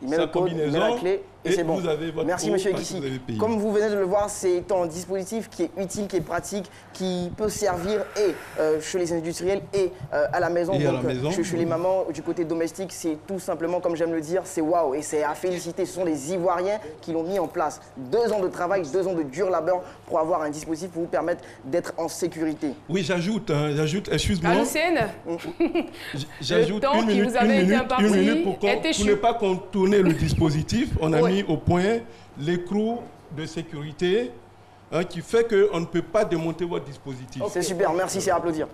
S5: sa combinaison
S3: Et c'est bon.
S5: Vous avez votre
S3: Merci, monsieur Kissi. Comme vous venez de le voir, c'est un dispositif qui est utile, qui est pratique, qui peut servir et chez les industriels et à la maison.
S5: Et
S3: donc,
S5: à la maison,
S3: chez les mamans, du côté domestique, c'est tout simplement, comme j'aime le dire, c'est waouh. Et c'est à féliciter. Ce sont les Ivoiriens qui l'ont mis en place. 2 ans de travail, 2 ans de dur labeur pour avoir un dispositif pour vous permettre d'être en sécurité.
S5: Oui, j'ajoute, excuse-moi. J'ajoute une minute pour ne pas contourner le dispositif. On a mis au point l'écrou de sécurité qui fait qu'on ne peut pas démonter votre dispositif.
S3: C'est super, merci, c'est à applaudir.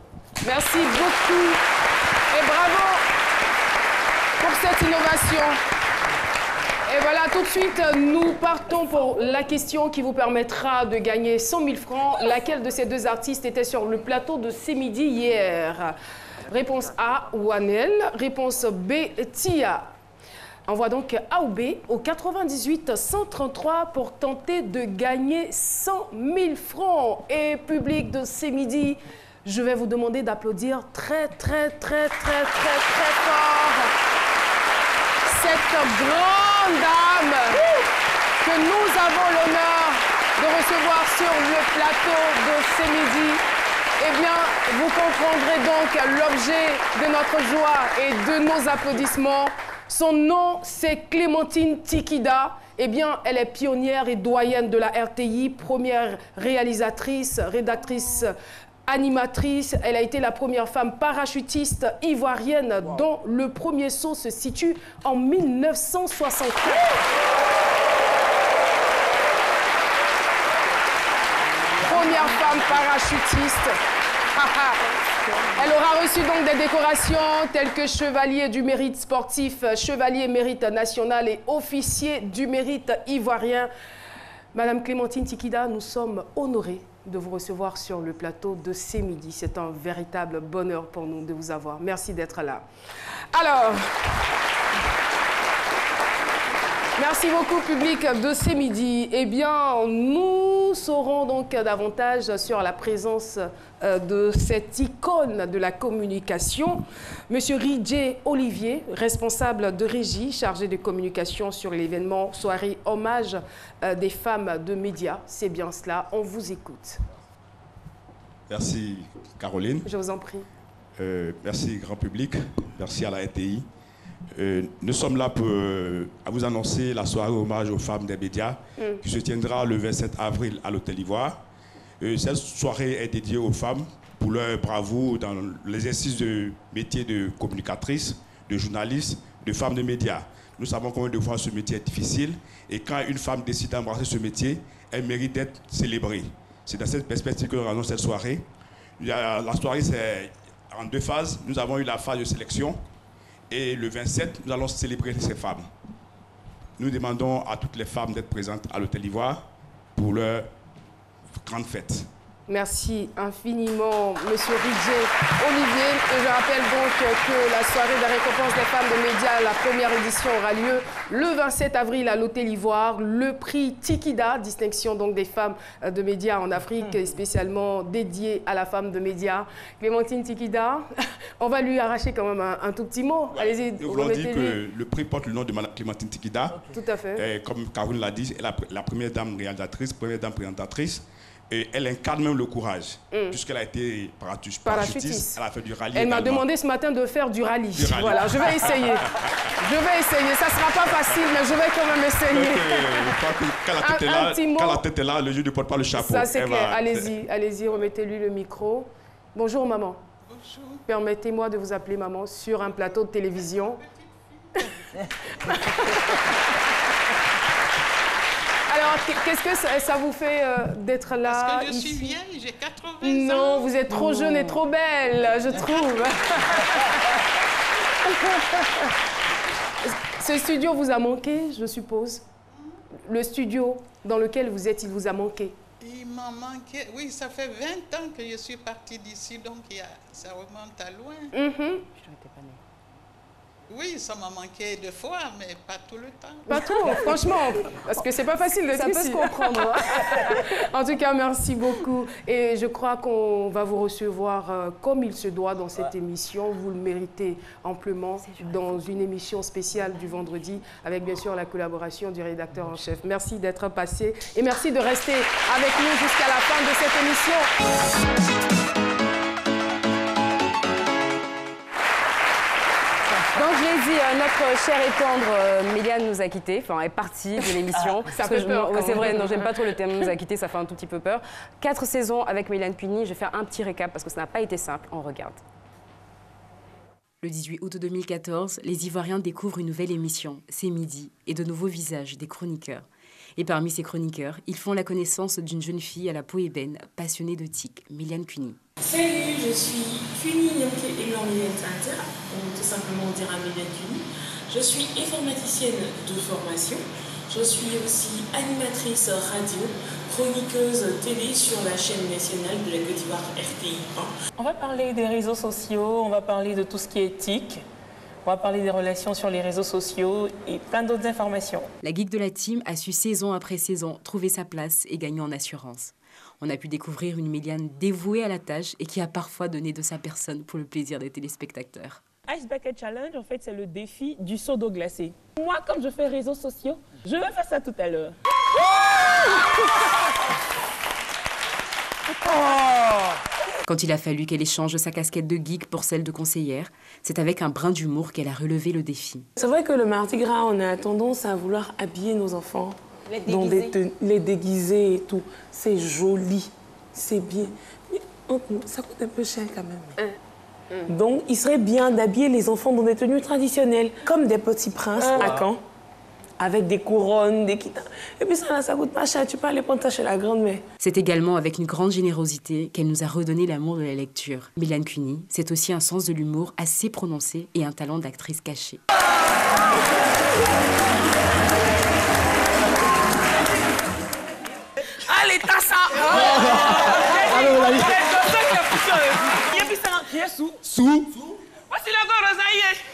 S1: Merci beaucoup et bravo pour cette innovation. Et voilà, tout de suite, nous partons pour la question qui vous permettra de gagner 100 000 francs. Laquelle de ces 2 artistes était sur le plateau de C'est Midi hier? Réponse A, Wanel. Réponse B, Tia. Envoie donc A ou B au 98 133 pour tenter de gagner 100 000 francs. Et public de C'est Midi, je vais vous demander d'applaudir très fort cette grande dame que nous avons l'honneur de recevoir sur le plateau de C'est Midi. Eh bien, vous comprendrez donc l'objet de notre joie et de nos applaudissements. Son nom, c'est Clémentine Tikida. Eh bien, elle est pionnière et doyenne de la RTI, première réalisatrice, rédactrice, animatrice. Elle a été la première femme parachutiste ivoirienne dont le premier saut se situe en 1964. Première femme parachutiste. Elle aura reçu donc des décorations telles que chevalier du mérite sportif, chevalier mérite national et officier du mérite ivoirien. Madame Clémentine Tikida, nous sommes honorés de vous recevoir sur le plateau de C'est Midi. C'est un véritable bonheur pour nous de vous avoir. Merci d'être là. Alors, merci beaucoup, public de C'est Midi. Eh bien, nous saurons donc davantage sur la présence de cette icône de la communication. Monsieur Ridjé Olivier, responsable de régie, chargé de communication sur l'événement soirée hommage des femmes de médias. C'est bien cela, on vous écoute.
S14: Merci Caroline.
S1: Je vous en prie.
S14: Merci grand public, merci à la RTI. Nous sommes là pour à vous annoncer la soirée hommage aux femmes des médias qui se tiendra le 27 avril à l'Hôtel Ivoire. Cette soirée est dédiée aux femmes pour leur bravoure dans l'exercice de métier de communicatrice, de journaliste, de femme de médias. Nous savons combien de fois ce métier est difficile et quand une femme décide d'embrasser ce métier, elle mérite d'être célébrée. C'est dans cette perspective que nous organisons cette soirée. La soirée, c'est en 2 phases. Nous avons eu la phase de sélection et le 27, nous allons célébrer ces femmes. Nous demandons à toutes les femmes d'être présentes à l'Hôtel Ivoire pour leur grande fête.
S1: Merci infiniment, Monsieur Ridjé Olivier. Et je rappelle donc que la soirée de récompense des femmes de médias, la première édition, aura lieu le 27 avril à l'Hôtel Ivoire. Le prix Tikida, distinction donc des femmes de médias en Afrique, spécialement dédié à la femme de médias. Clémentine Tikida, on va lui arracher quand même un tout petit mot.
S14: Ouais. Allez-y. Nous voulons dire que le prix porte le nom de Mme Clémentine Tikida.
S1: Tout à fait.
S14: Et comme Caroline l'a dit, elle est la première dame réalisatrice, première dame présentatrice. Et elle incarne même le courage, puisqu'elle a été parachutiste, elle a fait du rallye.
S1: Elle m'a demandé ce matin de faire du rallye. Voilà, je vais essayer. Je vais essayer. Ça ne sera pas facile, mais je vais quand même essayer.
S14: Quand la tête est là, le jeu ne porte pas le chapeau.
S1: Ça, c'est clair. Allez-y, allez-y, remettez-lui le micro. Bonjour, maman.
S15: Bonjour.
S1: Permettez-moi de vous appeler maman sur un plateau de télévision. Alors, qu'est-ce que ça vous fait d'être là?
S15: Parce que je suis vieille, j'ai 80 ans.
S1: Non, vous êtes trop jeune et trop belle, je trouve. Ce studio vous a manqué, je suppose? Le studio dans lequel vous êtes, il vous a manqué?
S15: Il m'a manqué. Oui, ça fait 20 ans que je suis partie d'ici, donc ça remonte à loin. Oui, ça m'a manqué 2 fois, mais pas tout le temps.
S1: Pas trop, franchement, parce que c'est pas facile de
S2: ça peut se comprendre.
S1: En tout cas, merci beaucoup. Et je crois qu'on va vous recevoir comme il se doit dans cette émission. Vous le méritez amplement dans une émission spéciale du vendredi, avec bien sûr la collaboration du rédacteur en chef. Merci d'être passé et merci de rester avec nous jusqu'à la fin de cette émission.
S2: Donc je l'ai dit, notre chère et tendre Méliane nous a quittés, enfin est partie de l'émission.
S1: Ça fait peur.
S2: C'est vrai, non, j'aime pas trop le terme nous a quittés, ça fait un tout petit peu peur. 4 saisons avec Méliane Cuny, je vais faire un petit récap parce que ça n'a pas été simple, on regarde.
S16: Le 18 août 2014, les Ivoiriens découvrent une nouvelle émission, C'est Midi, et de nouveaux visages, des chroniqueurs. Et parmi ces chroniqueurs, ils font la connaissance d'une jeune fille à la peau ébène, passionnée de TIC, Méliane Cuny.
S17: Salut, je suis Cuny Nyonke Eglorienne Tata, ou tout simplement on dira Méliane Cuny. Je suis informaticienne de formation. Je suis aussi animatrice radio, chroniqueuse télé sur la chaîne nationale de la Côte d'Ivoire RTI 1. On va parler des réseaux sociaux, on va parler de tout ce qui est TIC. On va parler des relations sur les réseaux sociaux et plein d'autres informations.
S16: La geek de la team a su saison après saison trouver sa place et gagner en assurance. On a pu découvrir une Méliane dévouée à la tâche et qui a parfois donné de sa personne pour le plaisir des téléspectateurs.
S17: Ice Bucket Challenge, en fait, c'est le défi du seau d'eau glacée. Moi, comme je fais réseaux sociaux, je vais faire ça tout à l'heure.
S16: Quand il a fallu qu'elle échange sa casquette de geek pour celle de conseillère, c'est avec un brin d'humour qu'elle a relevé le défi.
S17: C'est vrai que le Mardi Gras, on a tendance à vouloir habiller nos enfants. Les déguiser et tout. C'est joli, c'est bien. Mais ça coûte un peu cher quand même. Donc, il serait bien d'habiller les enfants dans des tenues traditionnelles, comme des petits princes à Caen, avec des couronnes, des guitares. Et puis ça, ça coûte pas cher, tu peux aller prendre ça chez la grand-mère.
S16: C'est également avec une grande générosité qu'elle nous a redonné l'amour de la lecture. Méliane Cuny, c'est aussi un sens de l'humour assez prononcé et un talent d'actrice caché.
S17: Allez, t'as ça! Voici la gorge,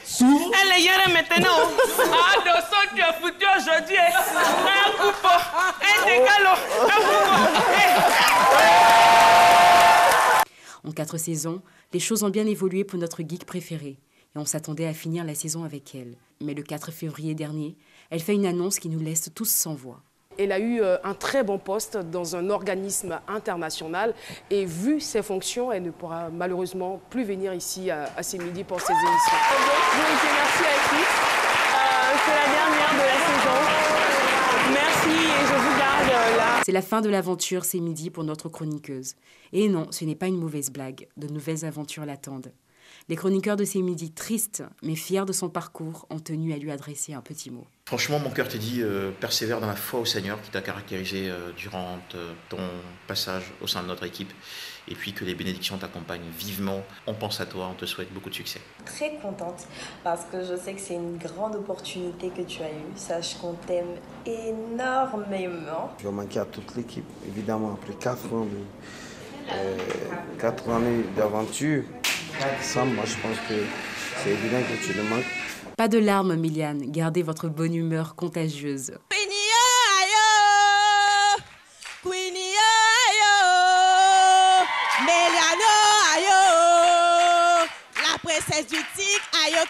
S17: sous. Elle est hier maintenant. Ah, de son tu as foutu aujourd'hui. Un coupe, un dégalo, un
S16: En 4 saisons, les choses ont bien évolué pour notre geek préférée. Et on s'attendait à finir la saison avec elle. Mais le 4 février dernier, elle fait une annonce qui nous laisse tous sans voix.
S1: Elle a eu un très bon poste dans un organisme international et vu ses fonctions, elle ne pourra malheureusement plus venir ici à ces midis pour ces émissions.
S17: Donc, merci à équipe. C'est la dernière de la saison. Merci et je vous garde là.
S16: C'est la fin de l'aventure C'est Midi pour notre chroniqueuse. Et non, ce n'est pas une mauvaise blague. De nouvelles aventures l'attendent. Les chroniqueurs de C'est Midi, tristes mais fiers de son parcours, ont tenu à lui adresser un petit mot.
S18: Franchement, mon cœur te dit, persévère dans la foi au Seigneur qui t'a caractérisé durant ton passage au sein de notre équipe. Et puis que les bénédictions t'accompagnent vivement. On pense à toi, on te souhaite beaucoup de succès.
S19: Très contente parce que je sais que c'est une grande opportunité que tu as eue. Sache qu'on t'aime énormément.
S20: Je vais manquer à toute l'équipe, évidemment, après 4 ans, 4 années d'aventure. Ça, moi, je pense que c'est évident que tu le manques.
S16: Pas de larmes, Méliane. Gardez votre bonne humeur contagieuse.
S21: La princesse du tic, ayo,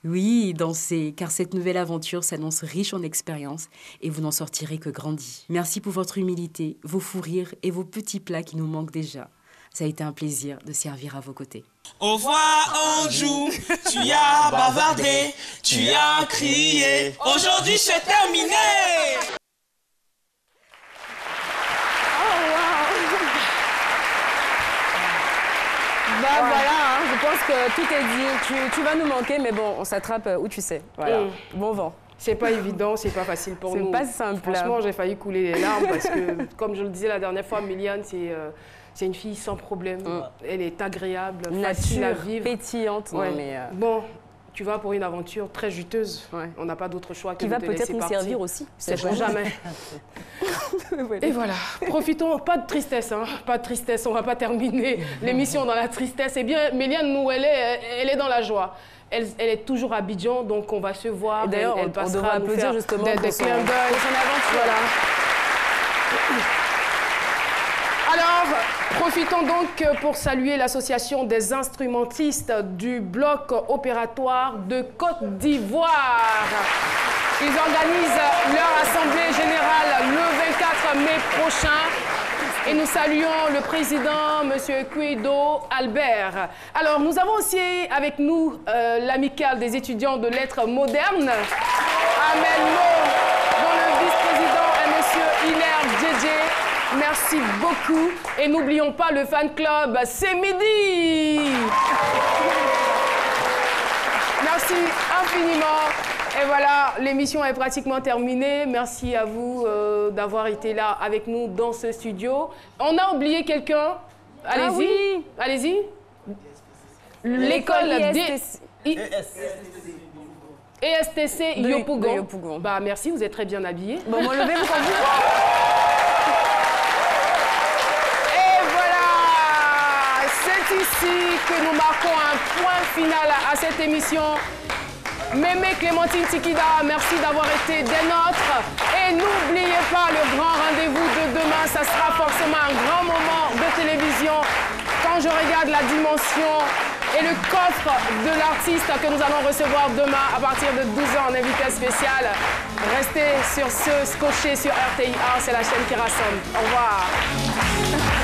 S16: Oui, dansez, car cette nouvelle aventure s'annonce riche en expérience et vous n'en sortirez que grandi. Merci pour votre humilité, vos fous rires et vos petits plats qui nous manquent déjà. Ça a été un plaisir de servir à vos côtés.
S21: Au revoir, Anjou, tu as bavardé, tu as crié. Aujourd'hui, c'est terminé.
S2: Bah voilà, hein, je pense que tout est dit. Tu vas nous manquer, mais bon, on s'attrape où tu sais. Voilà. Bon vent.
S1: C'est pas évident, c'est pas facile pour nous.
S2: C'est pas simple.
S1: Franchement, j'ai failli couler les larmes parce que, comme je le disais la dernière fois, Méliane, c'est une fille sans problème. Elle est agréable, facile à vivre.
S2: Pétillante.
S1: Ouais.
S2: Non, mais
S1: Bon, tu vas pour une aventure très juteuse. On n'a pas d'autre choix que de te laisser partir.
S2: Qui va peut-être nous servir aussi.
S1: C'est jamais. Et voilà, profitons, pas de tristesse, hein, pas de tristesse, on va pas terminer l'émission dans la tristesse. Eh bien, Méliane, nous, elle est dans la joie. Elle est toujours à Abidjan, donc on va se voir.
S2: D'ailleurs,
S1: elle passera
S2: on devrait applaudir justement
S1: des
S2: pour son
S1: clins d'œil. Voilà. Alors, profitons donc pour saluer l'association des instrumentistes du bloc opératoire de Côte d'Ivoire. Ils organisent leur assemblée générale le 24 mai prochain. Et nous saluons le président, M. Kouido Albert. Alors, nous avons aussi avec nous l'amicale des étudiants de lettres modernes, Amel Mo, dont le vice-président est M. Hilaire Djedje. Merci beaucoup. Et n'oublions pas le fan club, c'est midi. Merci infiniment. Et voilà, l'émission est pratiquement terminée. Merci à vous d'avoir été là avec nous dans ce studio. On a oublié quelqu'un. Allez-y.
S2: Ah oui.
S1: Allez-y. L'école ESTC Yopougon. Bah merci, vous êtes très bien habillés.
S2: Bon, moi, levez-vous quand vous.
S1: Et voilà, c'est ici que nous marquons un point final à cette émission. Mémé Clémentine Tikida, merci d'avoir été des nôtres. Et n'oubliez pas le grand rendez-vous de demain. Ça sera forcément un grand moment de télévision. Quand je regarde la dimension et le coffre de l'artiste que nous allons recevoir demain à partir de 12h en invité spécial. Restez sur ce, scotché sur RTI1, c'est la chaîne qui rassemble. Au revoir.